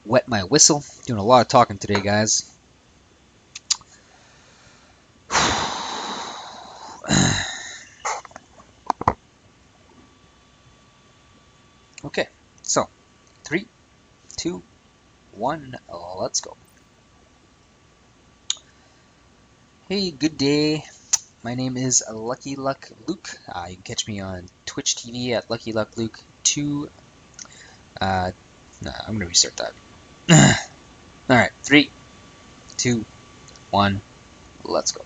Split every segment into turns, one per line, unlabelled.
wet my whistle. Doing a lot of talking today, guys. Okay, so 3, 2, 1, let's go. Hey, good day. My name is Lucky Luck Luke. You can catch me on Twitch TV at Lucky Luck Luke 2. No, I'm gonna restart that. Alright, 3, 2, 1, let's go.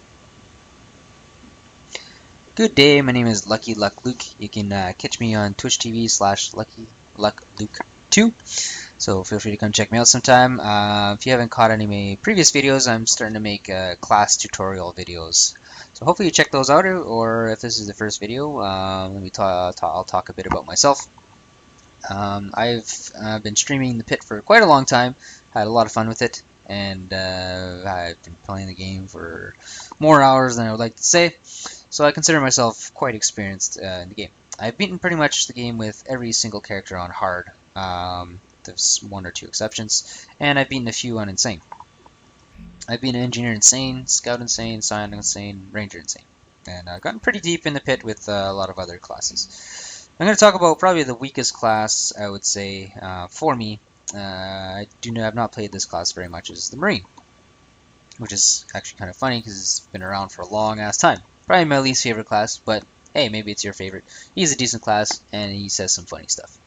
Good day, my name is Lucky Luck Luke. You can catch me on Twitch TV / Lucky Luck Luke 2. So feel free to come check me out sometime. If you haven't caught any of my previous videos, I'm starting to make class tutorial videos. So hopefully you check those out, or if this is the first video, I'll talk a bit about myself. I've been streaming the pit for quite a long time, had a lot of fun with it, and I've been playing the game for more hours than I would like to say, so I consider myself quite experienced in the game. I've beaten pretty much the game with every single character on hard. There's 1 or 2 exceptions, and I've beaten a few on insane. I've been Engineer Insane, Scout Insane, Scion Insane, Ranger Insane, and I've gotten pretty deep in the pit with a lot of other classes. I'm going to talk about probably the weakest class, I would say, for me. I've not played this class very much, is the Marine, which is actually kind of funny because it's been around for a long ass time. Probably my least favorite class, but hey, maybe it's your favorite. He's a decent class, and he says some funny stuff.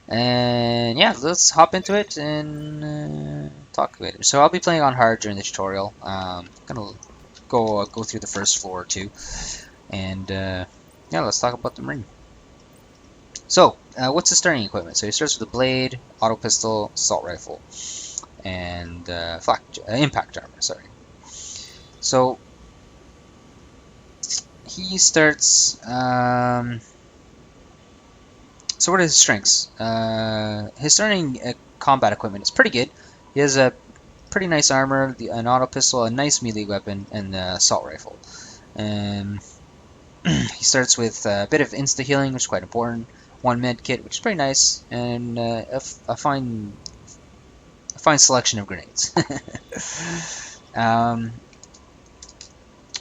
And yeah, let's hop into it and talk about it. So I'll be playing on hard during the tutorial. Gonna go through the first floor or 2, and yeah, let's talk about the Marine. So what's the starting equipment? So he starts with a blade, auto pistol, assault rifle, and impact armor. Sorry. So he starts. So what are his strengths? His starting combat equipment is pretty good. He has a pretty nice armor, an auto pistol, a nice melee weapon, and the assault rifle. He starts with a bit of insta healing, which is quite important. 1 med kit, which is pretty nice, and a fine selection of grenades.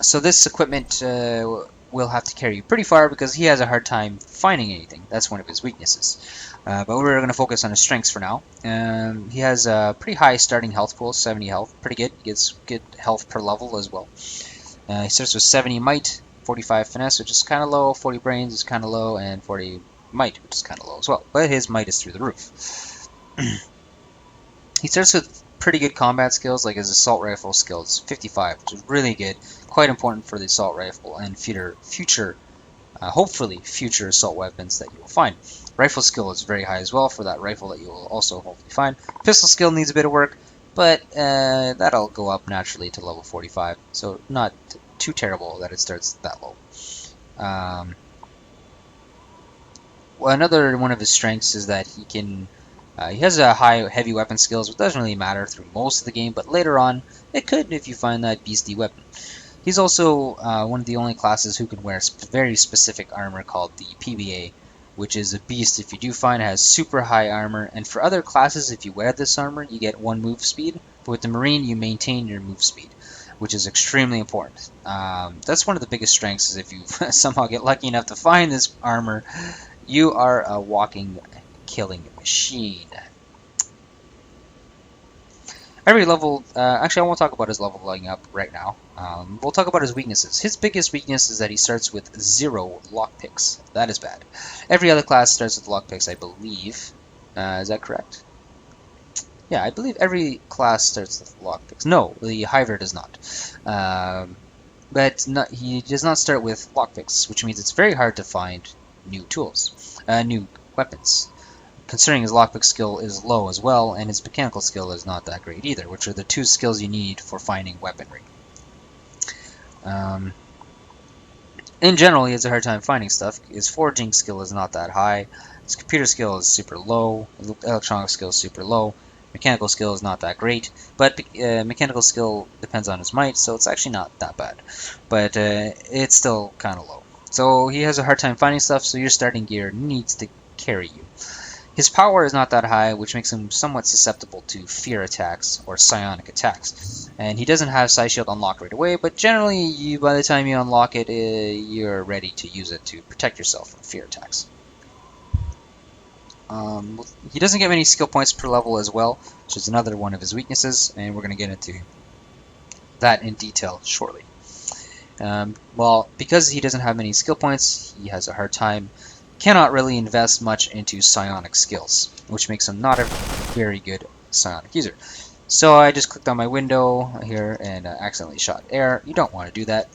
So this equipment will have to carry you pretty far because he has a hard time finding anything. That's one of his weaknesses. But we're going to focus on his strengths for now. He has a pretty high starting health pool, 70 health, pretty good. He gets good health per level as well. He starts with 70 might, 45 finesse, which is kind of low, 40 brains is kind of low, and 40 might, which is kind of low as well. But his might is through the roof. He starts with pretty good combat skills, like his assault rifle skills, 55, which is really good, quite important for the assault rifle and hopefully future assault weapons that you will find. Rifle skill is very high as well for that rifle that you will also hopefully find. Pistol skill needs a bit of work, but that'll go up naturally to level 45, so not too terrible that it starts that low. Well, another one of his strengths is that he has a high heavy weapon skills, which doesn't really matter through most of the game, but later on it could if you find that beastie weapon. He's also one of the only classes who can wear very specific armor called the PBA, which is a beast if you do find it has super high armor, and for other classes if you wear this armor you get 1 move speed, but with the Marine you maintain your move speed, which is extremely important. That's one of the biggest strengths, is if you somehow get lucky enough to find this armor, you are a walking killing machine. Every level, actually I won't talk about his leveling up right now. We'll talk about his weaknesses. His biggest weakness is that he starts with 0 lockpicks. That is bad. Every other class starts with lockpicks, I believe. Is that correct? Yeah, I believe every class starts with lockpicks. No, the Hiver does not. He does not start with lockpicks, which means it's very hard to find new new weapons. Considering his lockpick skill is low as well, and his mechanical skill is not that great either, which are the 2 skills you need for finding weaponry. In general, he has a hard time finding stuff. His foraging skill is not that high. His computer skill is super low. His electronic skill is super low. Mechanical skill is not that great, but mechanical skill depends on his might, so it's actually not that bad. But it's still kind of low. So he has a hard time finding stuff, so your starting gear needs to carry you. His power is not that high, which makes him somewhat susceptible to fear attacks or psionic attacks. And he doesn't have Psi Shield unlocked right away, but generally, by the time you unlock it, you're ready to use it to protect yourself from fear attacks. He doesn't get many skill points per level as well, which is another one of his weaknesses, and we're going to get into that in detail shortly. Well, because he doesn't have many skill points, he has a hard time, cannot really invest much into psionic skills, which makes him not a very good psionic user. So I just clicked on my window here and accidentally shot air. You don't want to do that.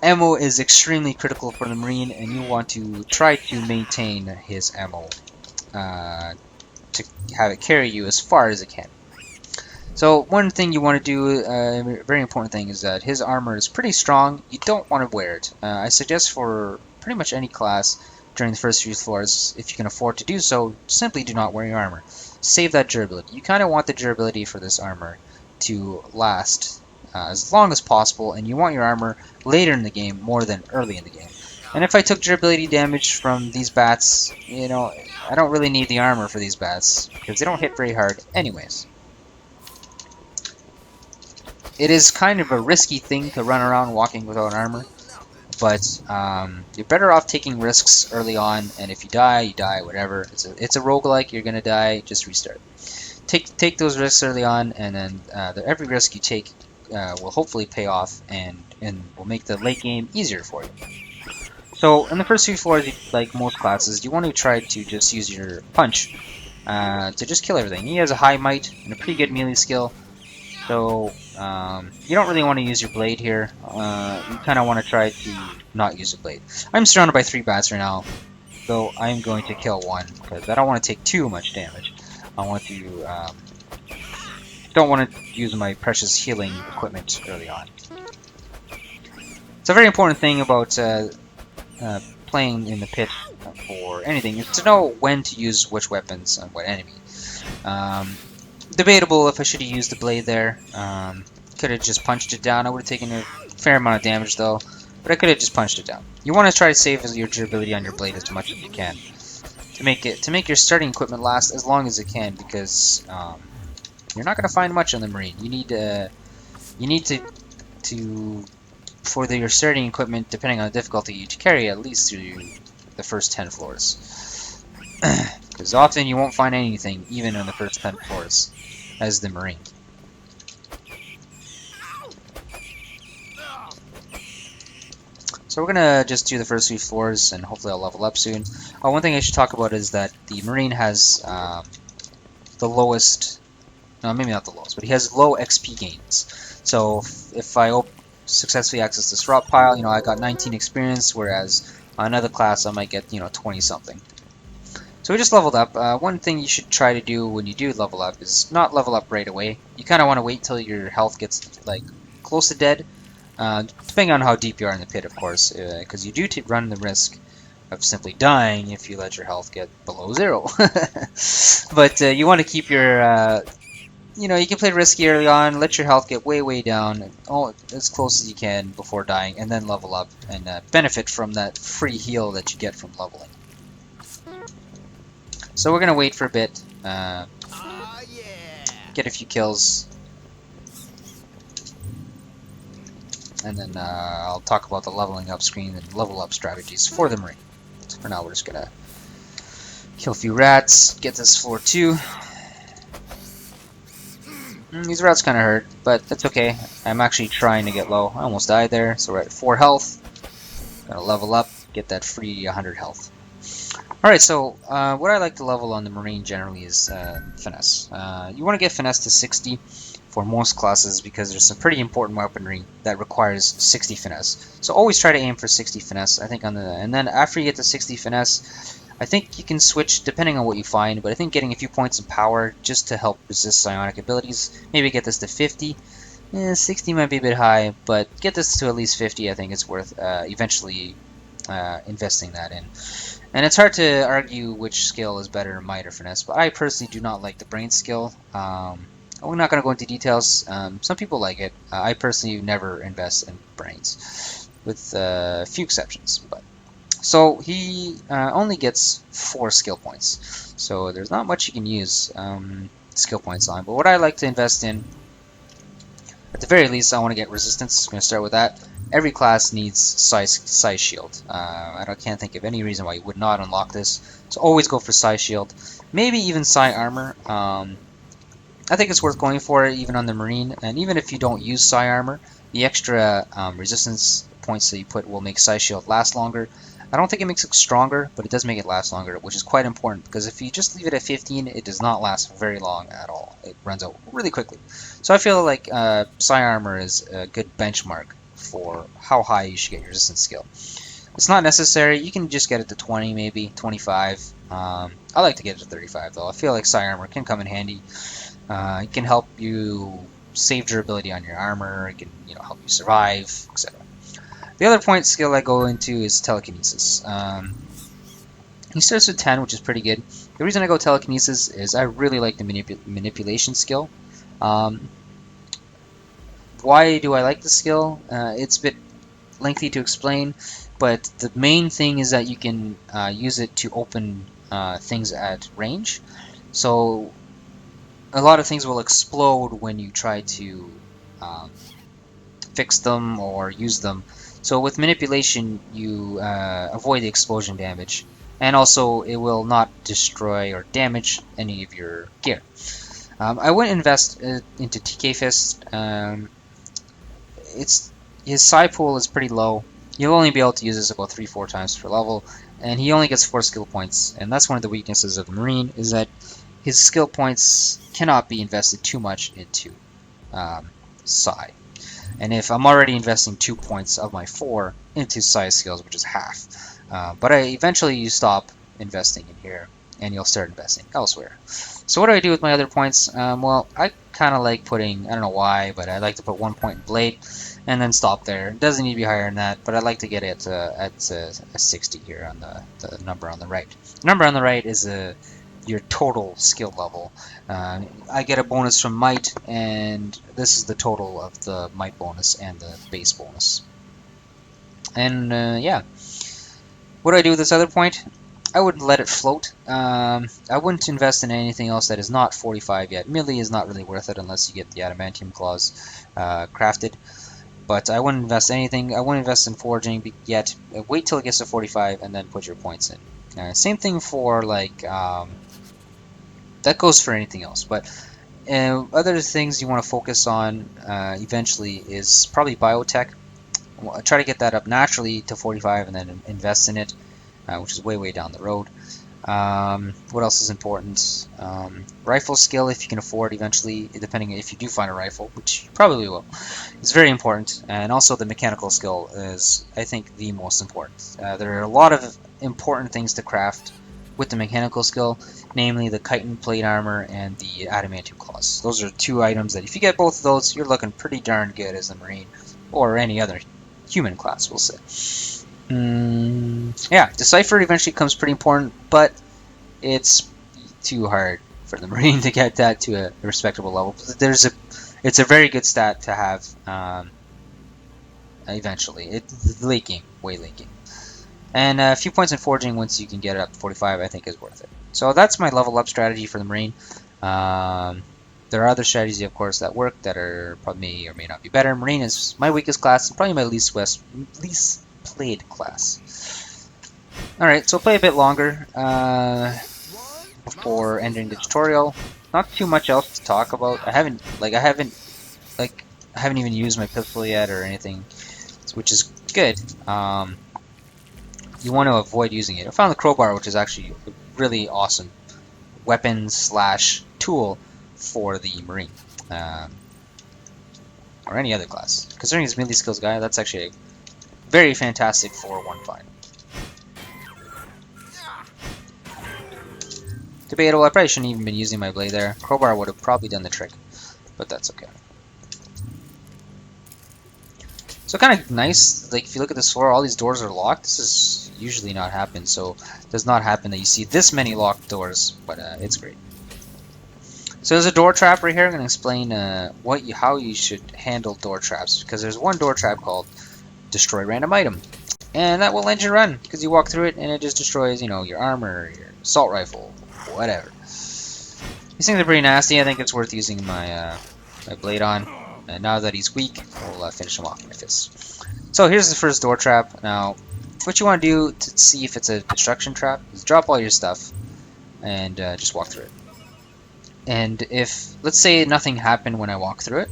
Ammo is extremely critical for the Marine, and you want to try to maintain his ammo to have it carry you as far as it can. So one thing you want to do, a very important thing, is that his armor is pretty strong. You don't want to wear it. I suggest for pretty much any class during the first few floors, if you can afford to do so, simply do not wear your armor. Save that durability. You kind of want the durability for this armor to last as long as possible, and you want your armor later in the game more than early in the game. And if I took durability damage from these bats, you know, I don't really need the armor for these bats, because they don't hit very hard anyways. It is kind of a risky thing to run around walking without armor, but you're better off taking risks early on, and if you die, whatever. It's a roguelike, you're gonna die, just restart. Take those risks early on, and then every risk you take will hopefully pay off and will make the late game easier for you. So in the first few floors, like most classes, you want to try to just use your punch to just kill everything. He has a high might and a pretty good melee skill, so you don't really want to use your blade here. You kind of want to try to not use a blade. I'm surrounded by 3 bats right now, so I'm going to kill one because I don't want to take too much damage. I want to don't want to use my precious healing equipment early on. It's a very important thing about playing in the pit for anything is to know when to use which weapons on what enemy. Debatable if I should have used the blade there. Could have just punched it down. I would have taken a fair amount of damage though, but I could have just punched it down. You want to try to save your durability on your blade as much as you can to make your starting equipment last as long as it can, because you're not going to find much on the Marine. You need to for your starting equipment, depending on the difficulty, to carry at least through the first 10 floors. Because often you won't find anything even on the first 10 floors as the Marine. So we're gonna just do the first few floors, and hopefully I'll level up soon. One thing I should talk about is that the Marine has the lowest, no, maybe not the lowest, but he has low XP gains. So if I successfully access this rock pile, you know, I got 19 experience, whereas on another class I might get, you know, 20 something. So we just leveled up. One thing you should try to do when you do level up is not level up right away. You kind of want to wait till your health gets like close to dead. Depending on how deep you are in the pit, of course, because you do run the risk of simply dying if you let your health get below 0. But you want to keep your, you know, you can play risky early on, let your health get way down, as close as you can before dying, and then level up and benefit from that free heal that you get from leveling. So we're going to wait for a bit, get a few kills, and then I'll talk about the leveling up screen and level up strategies for the Marine. So for now, we're just gonna kill a few rats, get this floor 2. These rats kind of hurt, but that's okay. I'm actually trying to get low. I almost died there, so we're at 4 health. Gonna level up, get that free 100 health. Alright, so what I like to level on the Marine generally is finesse. You want to get finesse to 60 for most classes because there's some pretty important weaponry that requires 60 finesse. So always try to aim for 60 finesse, I think, and then after you get to 60 finesse, I think you can switch depending on what you find, but I think getting a few points in power just to help resist psionic abilities, maybe get this to 50. 60 might be a bit high, but get this to at least 50, I think it's worth eventually investing that in. And it's hard to argue which skill is better, might or finesse, but I personally do not like the brain skill. We're not going to go into details. Some people like it. I personally never invest in brains, with a few exceptions. But So he only gets 4 skill points. So there's not much you can use skill points on. But what I like to invest in, at the very least, I want to get resistance. I'm going to start with that. Every class needs Psi Shield. Can't think of any reason why you would not unlock this. So always go for Psi Shield. Maybe even Psi Armor. I think it's worth going for it even on the Marine. And even if you don't use Psi Armor, the extra resistance points that you put will make Psi Shield last longer. I don't think it makes it stronger, but it does make it last longer, which is quite important because if you just leave it at 15, it does not last very long at all. It runs out really quickly. So I feel like Psi Armor is a good benchmark for how high you should get your resistance skill. It's not necessary. You can just get it to 20, maybe 25. I like to get it to 35 though. I feel like Psi Armor can come in handy. It can help you save durability on your armor. It can help you survive, etc. The other point skill I go into is telekinesis. He starts with 10, which is pretty good. The reason I go telekinesis is I really like the manipulation skill. Why do I like the skill? It's a bit lengthy to explain, but the main thing is that you can use it to open things at range. So a lot of things will explode when you try to fix them or use them. So with manipulation, you avoid the explosion damage, and also it will not destroy or damage any of your gear. I wouldn't invest into TK Fist. His Psi pool is pretty low. You'll only be able to use this about 3-4 times per level, and he only gets 4 skill points. And that's one of the weaknesses of the Marine, is that his skill points cannot be invested too much into Psi. And if I'm already investing 2 points of my 4 into Psi skills, which is half, but eventually you stop investing in here, and you'll start investing elsewhere. So what do I do with my other points? Well, I kind of like putting, I don't know why, but I like to put 1 point in Blade, and then stop there. It doesn't need to be higher than that, but I like to get it at a 60 here on the number on the right. The number on the right is your total skill level. I get a bonus from Might, and this is the total of the Might bonus and the base bonus. And yeah, what do I do with this other point? I would let it float. I wouldn't invest in anything else that is not 45 yet. Melee is not really worth it unless you get the adamantium claws crafted. But I wouldn't invest anything. I wouldn't invest in forging yet. Wait till it gets to 45 and then put your points in. Same thing for like that goes for anything else. But other things you want to focus on eventually is probably biotech. Try to get that up naturally to 45 and then invest in it, which is way down the road. What else is important? Rifle skill, if you can afford eventually, depending if you do find a rifle, which you probably will. It's very important, and also the mechanical skill is, I think, the most important. There are a lot of important things to craft with the mechanical skill, namely the chitin plate armor and the adamantium claws. Those are 2 items that if you get both of those, you're looking pretty darn good as a Marine, or any other human class, we'll say. Yeah, Decipher eventually becomes pretty important, but it's too hard for the Marine to get that to a respectable level. It's a very good stat to have eventually. It's late game, way late game. And a few points in forging once you can get it up to 45, I think is worth it. So that's my level up strategy for the Marine. There are other strategies, of course, that work that are probably may or may not be better. Marine is my weakest class, and probably my least played class. Alright, so play a bit longer before ending the tutorial. Not too much else to talk about. I haven't even used my pistol yet or anything, which is good. You want to avoid using it. I found the crowbar, which is actually a really awesome weapon / tool for the Marine. Or any other class. Considering his melee skills guy, that's actually a very fantastic 4-1 find. Debatable, I probably shouldn't even been using my blade there. Crowbar would have probably done the trick, but that's okay. So kind of nice, like if you look at this floor, all these doors are locked. This is usually not happen, so it does not happen that you see this many locked doors, but it's great. So there's a door trap right here. I'm going to explain how you should handle door traps, because there's one door trap called Destroy Random Item. And that will end your run, because you walk through it and it just destroys, you know, your armor, your assault rifle, whatever. These things are pretty nasty. I think it's worth using my my blade on. And now that he's weak, we'll finish him off with my fist. So here's the first door trap. Now, what you want to do to see if it's a destruction trap is drop all your stuff and just walk through it. And if, let's say, nothing happened when I walk through it,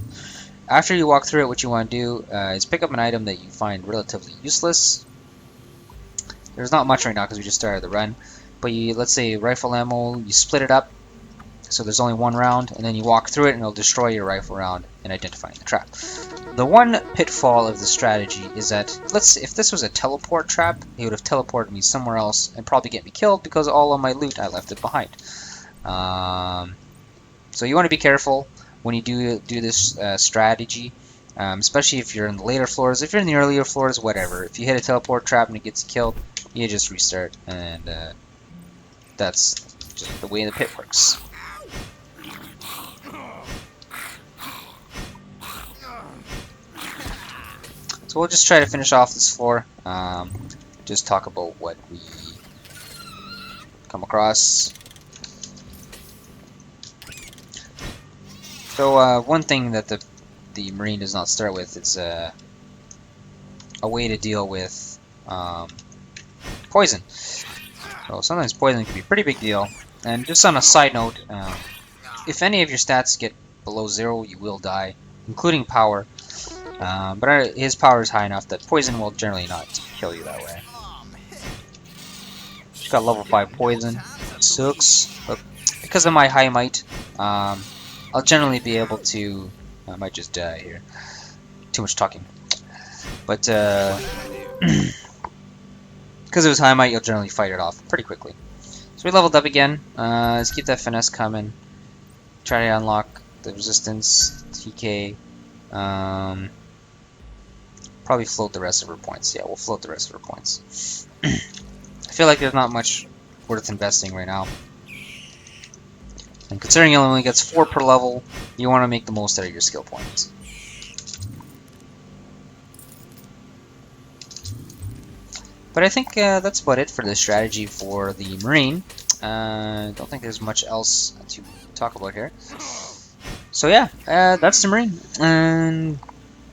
after you walk through it, what you want to do is pick up an item that you find relatively useless. There's not much right now because we just started the run, but you, let's say rifle ammo, you split it up so there's only one round, and then you walk through it and it'll destroy your rifle round in identifying the trap. The one pitfall of the strategy is that, if this was a teleport trap, it would have teleported me somewhere else and probably get me killed because all of my loot I left it behind. So you want to be careful when you do this strategy, especially if you're in the later floors. If you're in the earlier floors, whatever. If you hit a teleport trap and it gets you killed, you just restart, and that's just the way the pit works. So we'll just try to finish off this floor. Just talk about what we come across. So one thing that the Marine does not start with is a way to deal with poison. So sometimes poison can be a pretty big deal. And just on a side note, if any of your stats get below 0, you will die, including power. But his power is high enough that poison will generally not kill you that way. Just got level 5 poison. That sucks. But because of my high might, I'll generally be able to... I might just die here. Too much talking. But because it was high might, you'll generally fight it off pretty quickly. So we leveled up again. Let's keep that finesse coming. Try to unlock the resistance, TK. Probably float the rest of her points. Yeah, we'll float the rest of her points. I feel like there's not much worth investing right now. And considering it only gets 4 per level, you want to make the most out of your skill points. But I think that's about it for the strategy for the Marine. I don't think there's much else to talk about here. So yeah, that's the Marine. And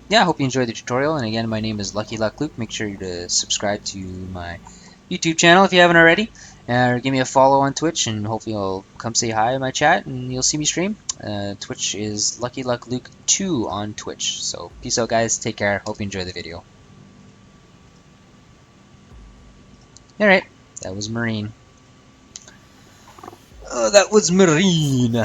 yeah, I hope you enjoyed the tutorial. And again, my name is Lucky Luck Luke. Make sure to subscribe to my YouTube channel if you haven't already. Or give me a follow on Twitch, and hopefully you'll come say hi in my chat and you'll see me stream. Twitch is Lucky Luck Luke 2 on Twitch. So peace out, guys. Take care. Hope you enjoy the video. Alright, that was Marine. Oh, that was Marine.